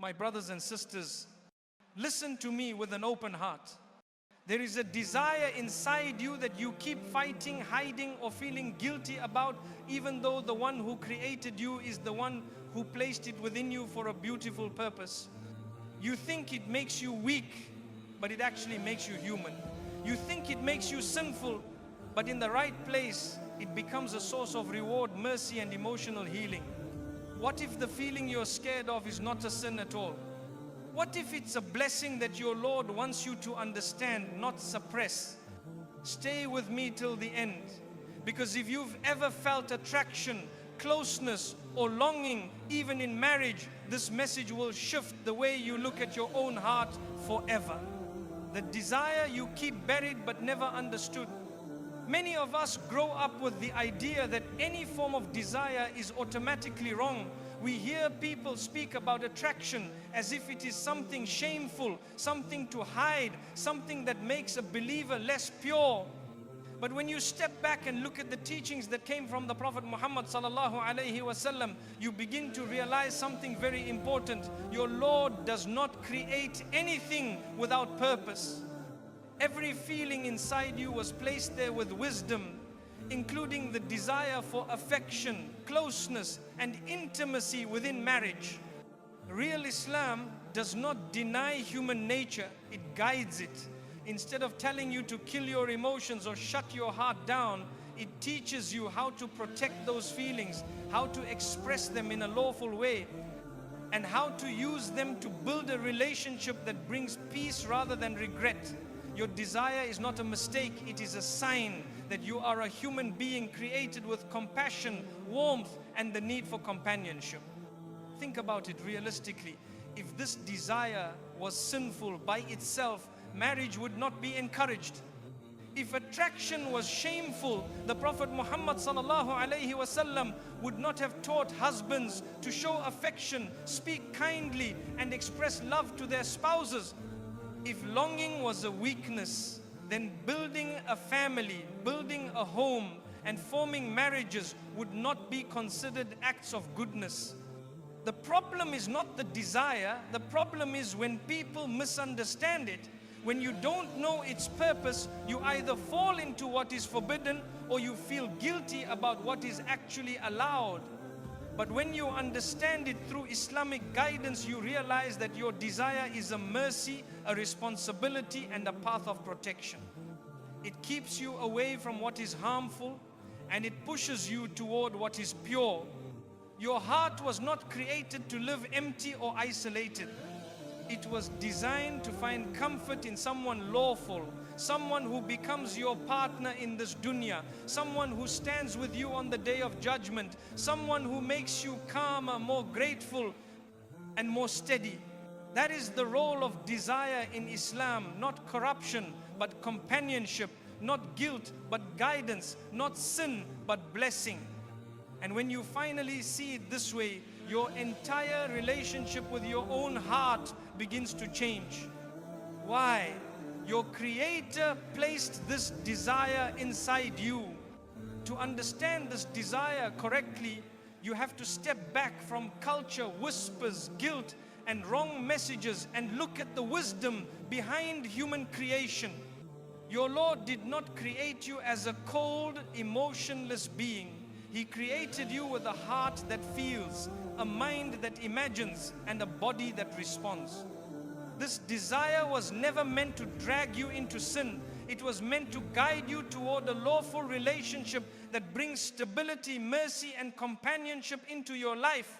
My brothers and sisters, listen to me with an open heart. There is a desire inside you that you keep fighting, hiding, or feeling guilty about, even though the one who created you is the one who placed it within you for a beautiful purpose. You think it makes you weak, but it actually makes you human. You think it makes you sinful, but in the right place, it becomes a source of reward, mercy, and emotional healing. What if the feeling you're scared of is not a sin at all? What if it's a blessing that your Lord wants you to understand, not suppress? Stay with me till the end. Because if you've ever felt attraction, closeness, or longing, even in marriage, this message will shift the way you look at your own heart forever. The desire you keep buried but never understood. Many of us grow up with the idea that any form of desire is automatically wrong. We hear people speak about attraction as if it is something shameful, something to hide, something that makes a believer less pure. But when you step back and look at the teachings that came from the Prophet Muhammad sallallahu alayhi wasallam, you begin to realize something very important. Your Lord does not create anything without purpose. Every feeling inside you was placed there with wisdom, including the desire for affection, closeness, and intimacy within marriage. Real Islam does not deny human nature, it guides it. Instead of telling you to kill your emotions or shut your heart down, it teaches you how to protect those feelings, how to express them in a lawful way, and how to use them to build a relationship that brings peace rather than regret. Your desire is not a mistake, it is a sign that you are a human being created with compassion, warmth, and the need for companionship. Think about it realistically. If this desire was sinful by itself, marriage would not be encouraged. If attraction was shameful, the Prophet Muhammad sallallahu alayhi wasallam would not have taught husbands to show affection, speak kindly, and express love to their spouses. If longing was a weakness, then building a family, building a home, and forming marriages would not be considered acts of goodness. The problem is not the desire, the problem is when people misunderstand it. When you don't know its purpose, you either fall into what is forbidden or you feel guilty about what is actually allowed. But when you understand it through Islamic guidance, you realize that your desire is a mercy, a responsibility, and a path of protection. It keeps you away from what is harmful, and it pushes you toward what is pure. Your heart was not created to live empty or isolated. It was designed to find comfort in someone lawful, someone who becomes your partner in this dunya, someone who stands with you on the day of judgment, someone who makes you calmer, more grateful, and more steady. That is the role of desire in Islam, not corruption, but companionship, not guilt, but guidance, not sin, but blessing. And when you finally see it this way, your entire relationship with your own heart begins to change. Why? Your Creator placed this desire inside you. To understand this desire correctly, you have to step back from culture, whispers, guilt, and wrong messages and look at the wisdom behind human creation. Your Lord did not create you as a cold, emotionless being. He created you with a heart that feels, a mind that imagines, and a body that responds. This desire was never meant to drag you into sin. It was meant to guide you toward a lawful relationship that brings stability, mercy, and companionship into your life.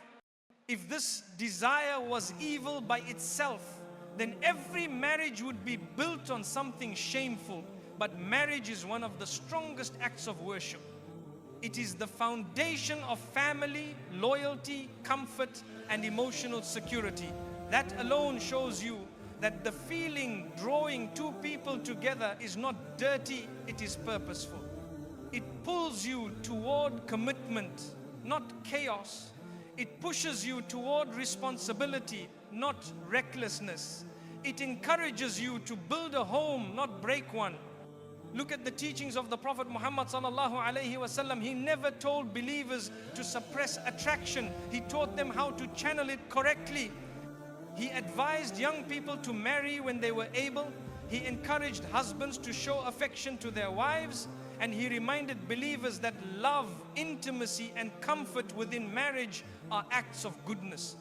If this desire was evil by itself, then every marriage would be built on something shameful. But marriage is one of the strongest acts of worship. It is the foundation of family, loyalty, comfort, and emotional security. That alone shows you that the feeling drawing two people together is not dirty, it is purposeful. It pulls you toward commitment, not chaos. It pushes you toward responsibility, not recklessness. It encourages you to build a home, not break one. Look at the teachings of the Prophet Muhammad sallallahu alayhi wasallam. He never told believers to suppress attraction. He taught them how to channel it correctly. He advised young people to marry when they were able. He encouraged husbands to show affection to their wives. And he reminded believers that love, intimacy, and comfort within marriage are acts of goodness.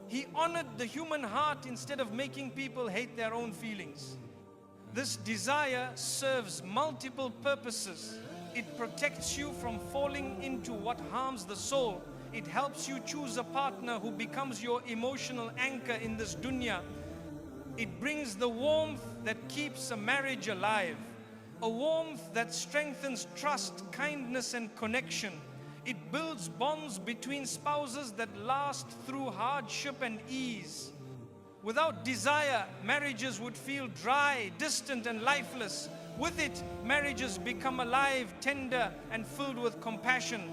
He honored the human heart instead of making people hate their own feelings. This desire serves multiple purposes. It protects you from falling into what harms the soul. It helps you choose a partner who becomes your emotional anchor in this dunya. It brings the warmth that keeps a marriage alive. A warmth that strengthens trust, kindness, and connection. It builds bonds between spouses that last through hardship and ease. Without desire, marriages would feel dry, distant, and lifeless. With it, marriages become alive, tender, and filled with compassion.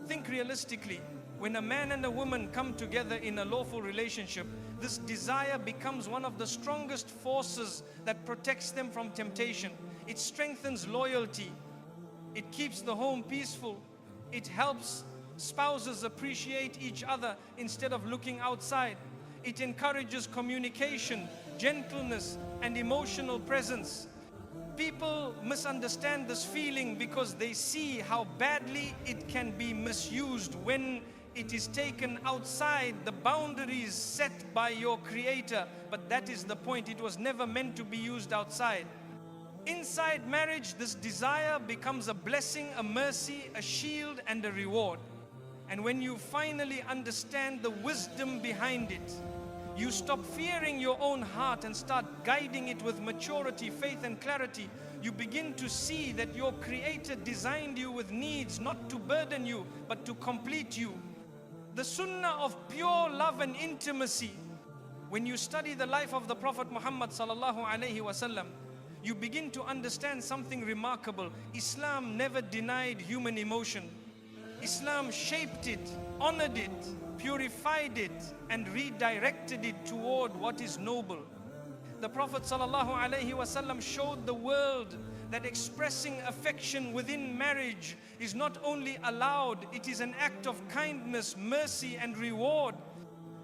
Think realistically. When a man and a woman come together in a lawful relationship, this desire becomes one of the strongest forces that protects them from temptation. It strengthens loyalty. It keeps the home peaceful. It helps spouses appreciate each other instead of looking outside. It encourages communication, gentleness, and emotional presence. People misunderstand this feeling because they see how badly it can be misused when it is taken outside the boundaries set by your Creator. But that is the point. It was never meant to be used outside. Inside marriage, this desire becomes a blessing, a mercy, a shield, and a reward. And when you finally understand the wisdom behind it, you stop fearing your own heart and start guiding it with maturity, faith, and clarity. You begin to see that your Creator designed you with needs not to burden you, but to complete you. The sunnah of pure love and intimacy. When you study the life of the Prophet Muhammad sallallahu alayhi wasallam, you begin to understand something remarkable. Islam never denied human emotion. Islam shaped it, honored it, purified it, and redirected it toward what is noble. The Prophet ﷺ showed the world that expressing affection within marriage is not only allowed, it is an act of kindness, mercy, and reward.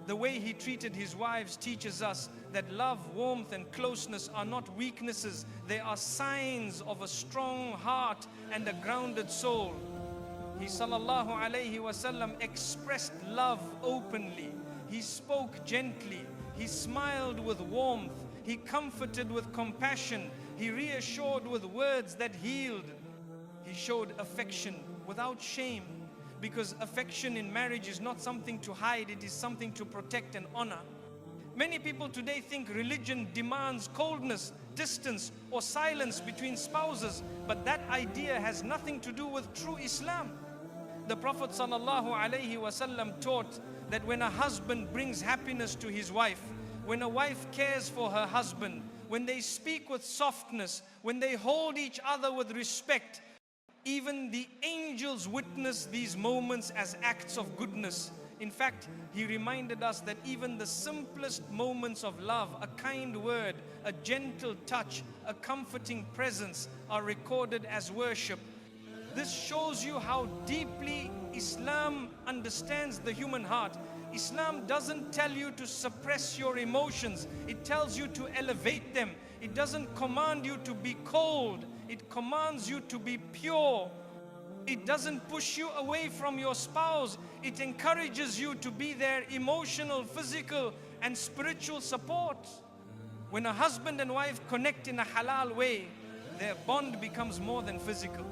The way he treated his wives teaches us that love, warmth, and closeness are not weaknesses. They are signs of a strong heart and a grounded soul. He sallallahu alayhi wasallam expressed love openly. He spoke gently. He smiled with warmth. He comforted with compassion. He reassured with words that healed. He showed affection without shame, because affection in marriage is not something to hide, it is something to protect and honor. Many people today think religion demands coldness, distance, or silence between spouses, but that idea has nothing to do with true Islam. The Prophet ﷺ taught that when a husband brings happiness to his wife, when a wife cares for her husband, when they speak with softness, when they hold each other with respect, even the angels witness these moments as acts of goodness. In fact, he reminded us that even the simplest moments of love, a kind word, a gentle touch, a comforting presence, are recorded as worship. This shows you how deeply Islam understands the human heart. Islam doesn't tell you to suppress your emotions. It tells you to elevate them. It doesn't command you to be cold. It commands you to be pure. It doesn't push you away from your spouse. It encourages you to be their emotional, physical, and spiritual support. When a husband and wife connect in a halal way, their bond becomes more than physical.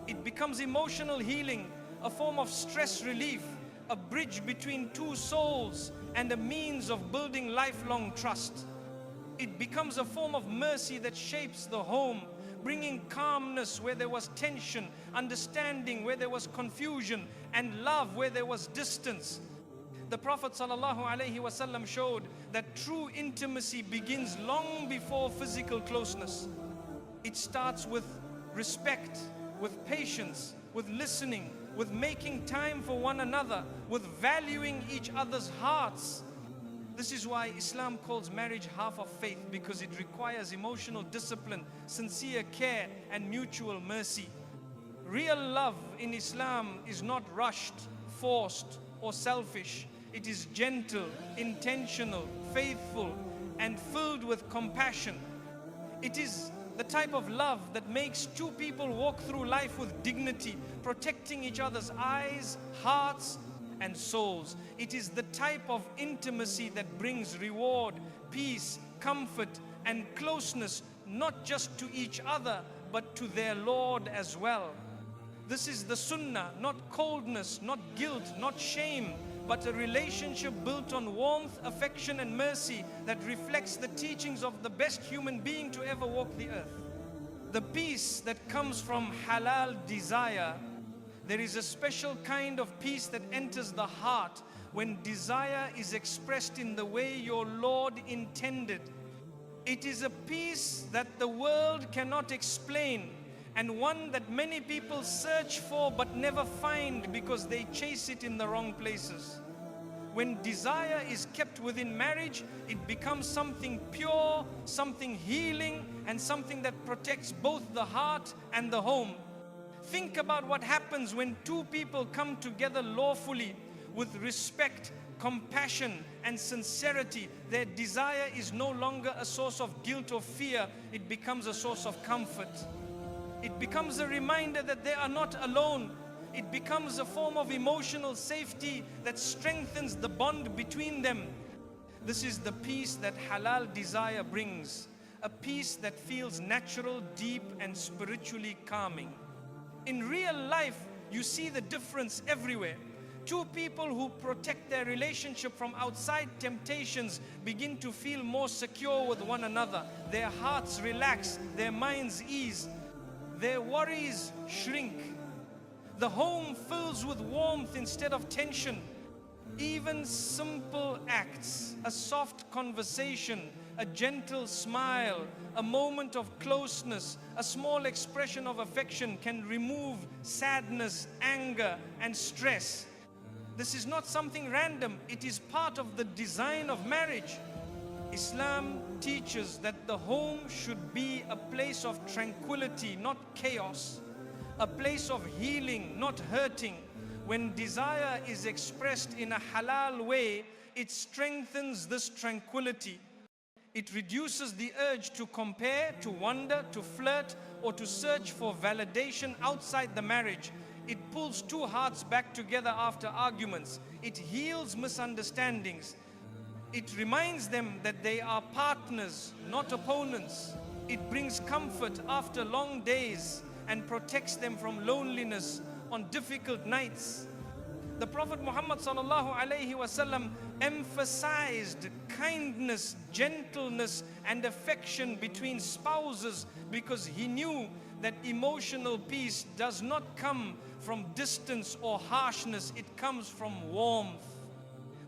It becomes emotional healing, a form of stress relief, a bridge between two souls, and a means of building lifelong trust. It becomes a form of mercy that shapes the home, bringing calmness where there was tension, understanding where there was confusion, and love where there was distance. The Prophet ﷺ showed that true intimacy begins long before physical closeness. It starts with respect, with patience, with listening, with making time for one another, with valuing each other's hearts. This is why Islam calls marriage half of faith, because it requires emotional discipline, sincere care, and mutual mercy. Real love in Islam is not rushed, forced, or selfish. It is gentle, intentional, faithful, and filled with compassion. It is the type of love that makes two people walk through life with dignity, protecting each other's eyes, hearts, and souls. It is the type of intimacy that brings reward, peace, comfort, and closeness, not just to each other, but to their Lord as well. This is the sunnah, not coldness, not guilt, not shame, but a relationship built on warmth, affection, and mercy that reflects the teachings of the best human being to ever walk the earth. The peace that comes from halal desire, there is a special kind of peace that enters the heart when desire is expressed in the way your Lord intended. It is a peace that the world cannot explain, and one that many people search for but never find because they chase it in the wrong places. When desire is kept within marriage, it becomes something pure, something healing, and something that protects both the heart and the home. Think about what happens when two people come together lawfully with respect, compassion, and sincerity. Their desire is no longer a source of guilt or fear, it becomes a source of comfort. It becomes a reminder that they are not alone. It becomes a form of emotional safety that strengthens the bond between them. This is the peace that halal desire brings, a peace that feels natural, deep, and spiritually calming. In real life, you see the difference everywhere. Two people who protect their relationship from outside temptations begin to feel more secure with one another. Their hearts relax, their minds ease, their worries shrink. The home fills with warmth instead of tension. Even simple acts, a soft conversation, a gentle smile, a moment of closeness, a small expression of affection can remove sadness, anger, and stress. This is not something random, it is part of the design of marriage. Islam teaches that the home should be a place of tranquility, not chaos, a place of healing, not hurting. When desire is expressed in a halal way, it strengthens this tranquility. It reduces the urge to compare, to wonder, to flirt, or to search for validation outside the marriage. It pulls two hearts back together after arguments. It heals misunderstandings. It reminds them that they are partners, not opponents. It brings comfort after long days and protects them from loneliness on difficult nights. The Prophet Muhammad sallallahu alayhi wasallam emphasized kindness, gentleness, and affection between spouses because he knew that emotional peace does not come from distance or harshness, it comes from warmth.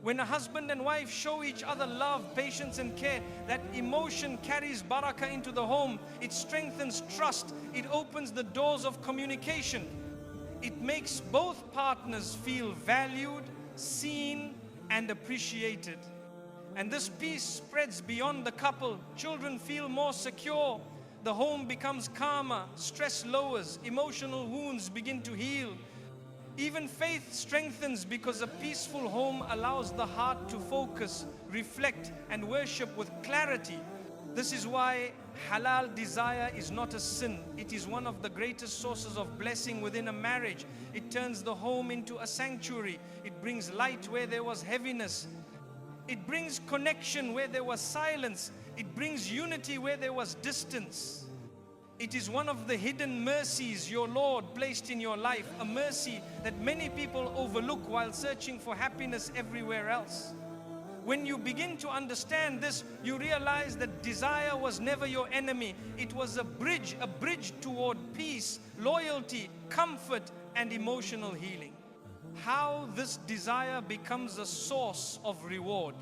When a husband and wife show each other love, patience, and care, that emotion carries barakah into the home. It strengthens trust. It opens the doors of communication. It makes both partners feel valued, seen, and appreciated. And this peace spreads beyond the couple. Children feel more secure. The home becomes calmer. Stress lowers. Emotional wounds begin to heal. Even faith strengthens because a peaceful home allows the heart to focus, reflect, and worship with clarity. This is why halal desire is not a sin. It is one of the greatest sources of blessing within a marriage. It turns the home into a sanctuary. It brings light where there was heaviness. It brings connection where there was silence. It brings unity where there was distance. It is one of the hidden mercies your Lord placed in your life, a mercy that many people overlook while searching for happiness everywhere else. When you begin to understand this, you realize that desire was never your enemy. It was a bridge toward peace, loyalty, comfort, and emotional healing. How this desire becomes a source of reward.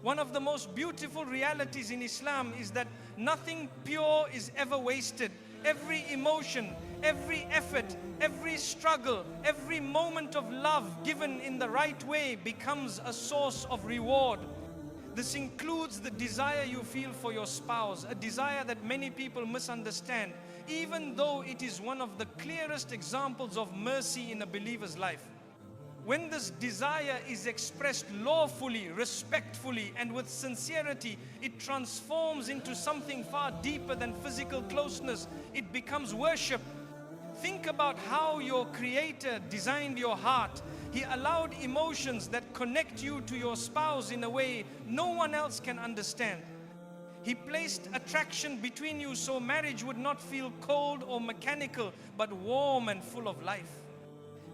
One of the most beautiful realities in Islam is that nothing pure is ever wasted. Every emotion, every effort, every struggle, every moment of love given in the right way becomes a source of reward. This includes the desire you feel for your spouse, a desire that many people misunderstand, even though it is one of the clearest examples of mercy in a believer's life. When this desire is expressed lawfully, respectfully, and with sincerity, it transforms into something far deeper than physical closeness. It becomes worship. Think about how your Creator designed your heart. He allowed emotions that connect you to your spouse in a way no one else can understand. He placed attraction between you so marriage would not feel cold or mechanical, but warm and full of life.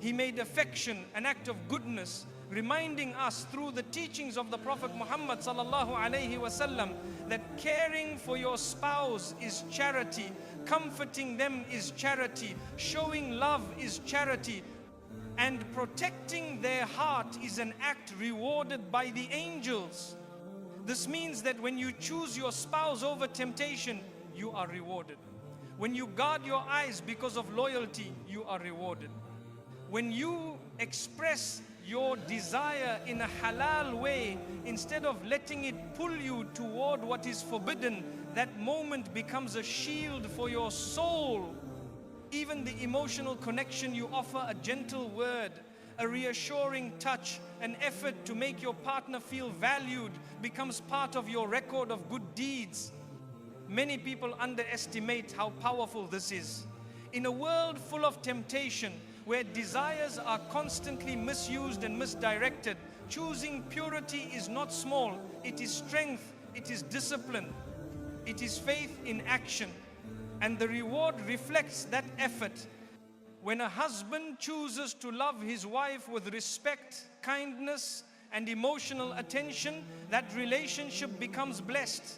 He made affection an act of goodness, reminding us through the teachings of the Prophet Muhammad sallallahu alayhi wasallam that caring for your spouse is charity, comforting them is charity, showing love is charity, and protecting their heart is an act rewarded by the angels. This means that when you choose your spouse over temptation, you are rewarded. When you guard your eyes because of loyalty, you are rewarded. When you express your desire in a halal way, instead of letting it pull you toward what is forbidden, that moment becomes a shield for your soul. Even the emotional connection you offer, a gentle word, a reassuring touch, an effort to make your partner feel valued, becomes part of your record of good deeds. Many people underestimate how powerful this is. In a world full of temptation, where desires are constantly misused and misdirected, choosing purity is not small. It is strength, it is discipline, it is faith in action. And the reward reflects that effort. When a husband chooses to love his wife with respect, kindness, and emotional attention, that relationship becomes blessed.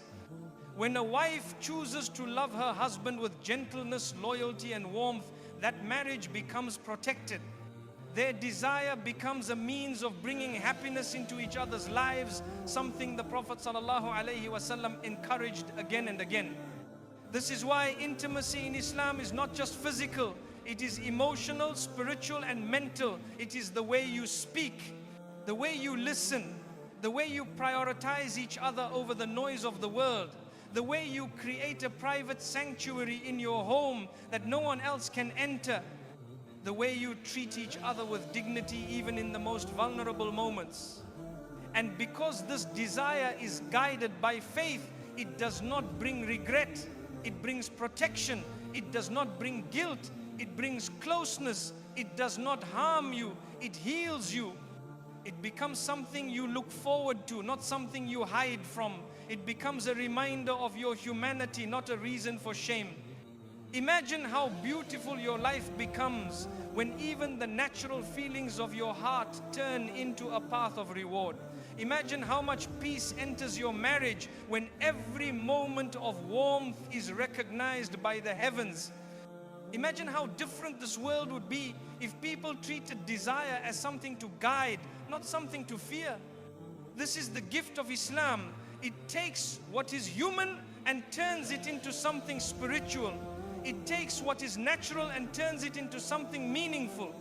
When a wife chooses to love her husband with gentleness, loyalty, and warmth, that marriage becomes protected. Their desire becomes a means of bringing happiness into each other's lives, something the Prophet sallallahu alayhi wasallam encouraged again and again. This is why intimacy in Islam is not just physical, it is emotional, spiritual, and mental. It is the way you speak, the way you listen, the way you prioritize each other over the noise of the world, the way you create a private sanctuary in your home that no one else can enter, the way you treat each other with dignity even in the most vulnerable moments. And because this desire is guided by faith, it does not bring regret, it brings protection. It does not bring guilt, it brings closeness. It does not harm you, it heals you. It becomes something you look forward to, not something you hide from. It becomes a reminder of your humanity, not a reason for shame. Imagine how beautiful your life becomes when even the natural feelings of your heart turn into a path of reward. Imagine how much peace enters your marriage when every moment of warmth is recognized by the heavens. Imagine how different this world would be if people treated desire as something to guide, not something to fear. This is the gift of Islam. It takes what is human and turns it into something spiritual. It takes what is natural and turns it into something meaningful.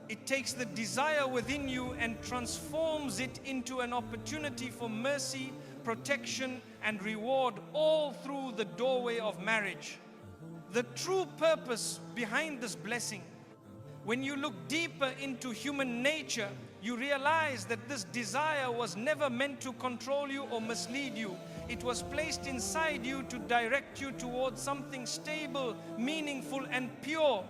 It takes the desire within you and transforms it into an opportunity for mercy, protection, and reward, all through the doorway of marriage. The true purpose behind this blessing, when you look deeper into human nature, you realize that this desire was never meant to control you or mislead you. It was placed inside you to direct you towards something stable, meaningful, and pure.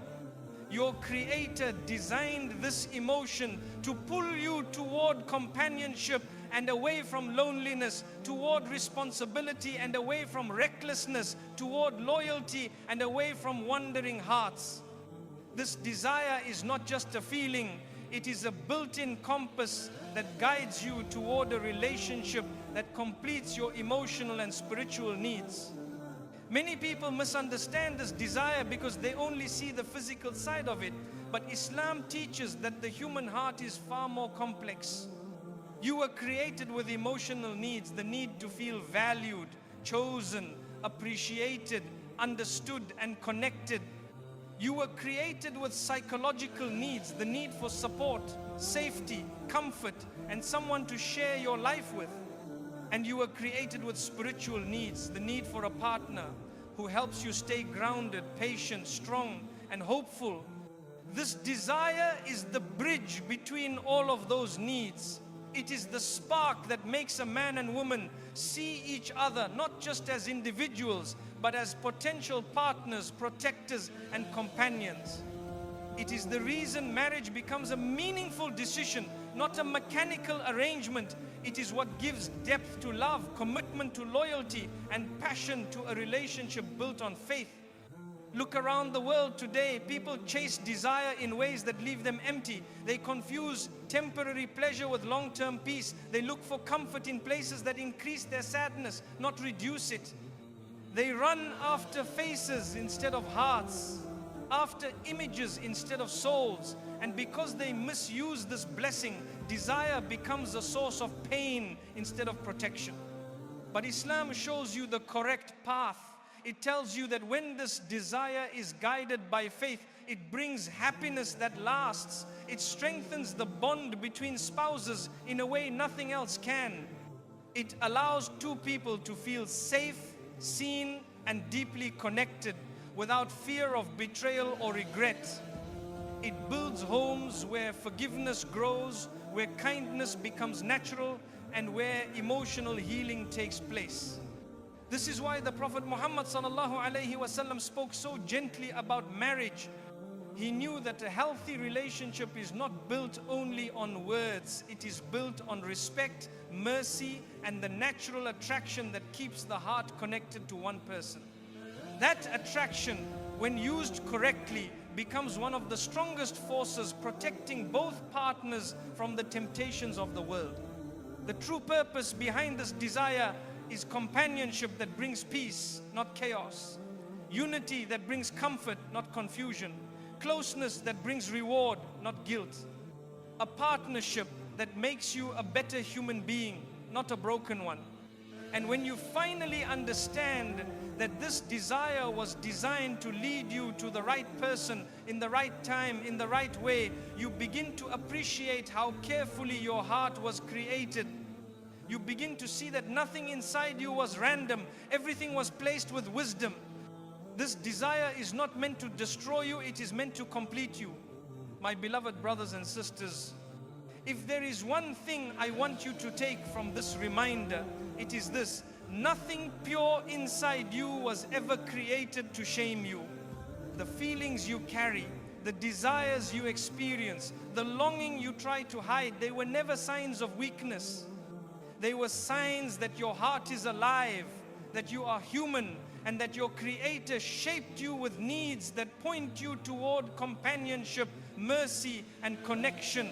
Your Creator designed this emotion to pull you toward companionship and away from loneliness, toward responsibility and away from recklessness, toward loyalty and away from wandering hearts. This desire is not just a feeling, it is a built-in compass that guides you toward a relationship that completes your emotional and spiritual needs. Many people misunderstand this desire because they only see the physical side of it. But Islam teaches that the human heart is far more complex. You were created with emotional needs, the need to feel valued, chosen, appreciated, understood, and connected. You were created with psychological needs, the need for support, safety, comfort, and someone to share your life with. And you were created with spiritual needs, the need for a partner who helps you stay grounded, patient, strong, and hopeful. This desire is the bridge between all of those needs. It is the spark that makes a man and woman see each other not just as individuals, but as potential partners, protectors, and companions. It is the reason marriage becomes a meaningful decision, not a mechanical arrangement. It is what gives depth to love, commitment to loyalty, and passion to a relationship built on faith. Look around the world today, people chase desire in ways that leave them empty. They confuse temporary pleasure with long-term peace. They look for comfort in places that increase their sadness, not reduce it. They run after faces instead of hearts, after images instead of souls. And because they misuse this blessing, desire becomes a source of pain instead of protection. But Islam shows you the correct path. It tells you that when this desire is guided by faith, it brings happiness that lasts. It strengthens the bond between spouses in a way nothing else can. It allows two people to feel safe, seen, and deeply connected without fear of betrayal or regret. It builds homes where forgiveness grows, where kindness becomes natural, and where emotional healing takes place. This is why the Prophet Muhammad sallallahu alayhi wasallam spoke so gently about marriage. He knew that a healthy relationship is not built only on words. It is built on respect, mercy, and the natural attraction that keeps the heart connected to one person. That attraction, when used correctly, becomes one of the strongest forces protecting both partners from the temptations of the world. The true purpose behind this desire is companionship that brings peace, not chaos. Unity that brings comfort, not confusion. Closeness that brings reward, not guilt. A partnership that makes you a better human being, not a broken one. And when you finally understand that this desire was designed to lead you to the right person in the right time, in the right way, you begin to appreciate how carefully your heart was created. You begin to see that nothing inside you was random. Everything was placed with wisdom. This desire is not meant to destroy you, it is meant to complete you. My beloved brothers and sisters, if there is one thing I want you to take from this reminder, it is this: nothing pure inside you was ever created to shame you. The feelings you carry, the desires you experience, the longing you try to hide, they were never signs of weakness. They were signs that your heart is alive, that you are human, and that your Creator shaped you with needs that point you toward companionship, mercy, and connection.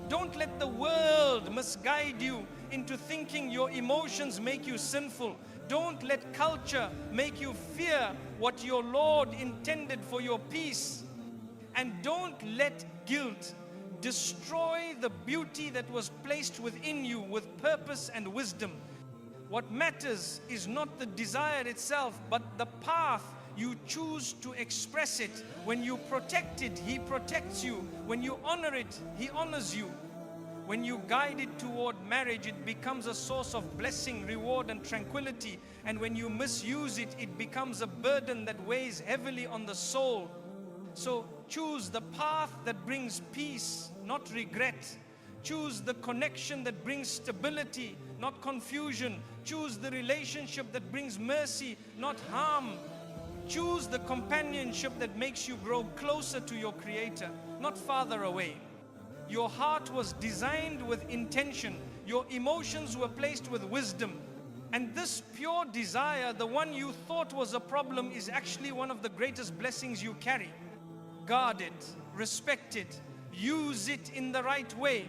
Don't let the world misguide you into thinking your emotions make you sinful. Don't let culture make you fear what your Lord intended for your peace. And don't let guilt destroy the beauty that was placed within you with purpose and wisdom. What matters is not the desire itself, but the path you choose to express it. When you protect it, He protects you. When you honor it, He honors you. When you guide it toward marriage, it becomes a source of blessing, reward, and tranquility. And when you misuse it, it becomes a burden that weighs heavily on the soul. So choose the path that brings peace, not regret. Choose the connection that brings stability, not confusion. Choose the relationship that brings mercy, not harm. Choose the companionship that makes you grow closer to your Creator, not farther away. Your heart was designed with intention. Your emotions were placed with wisdom. And this pure desire, the one you thought was a problem, is actually one of the greatest blessings you carry. Guard it, respect it, use it in the right way.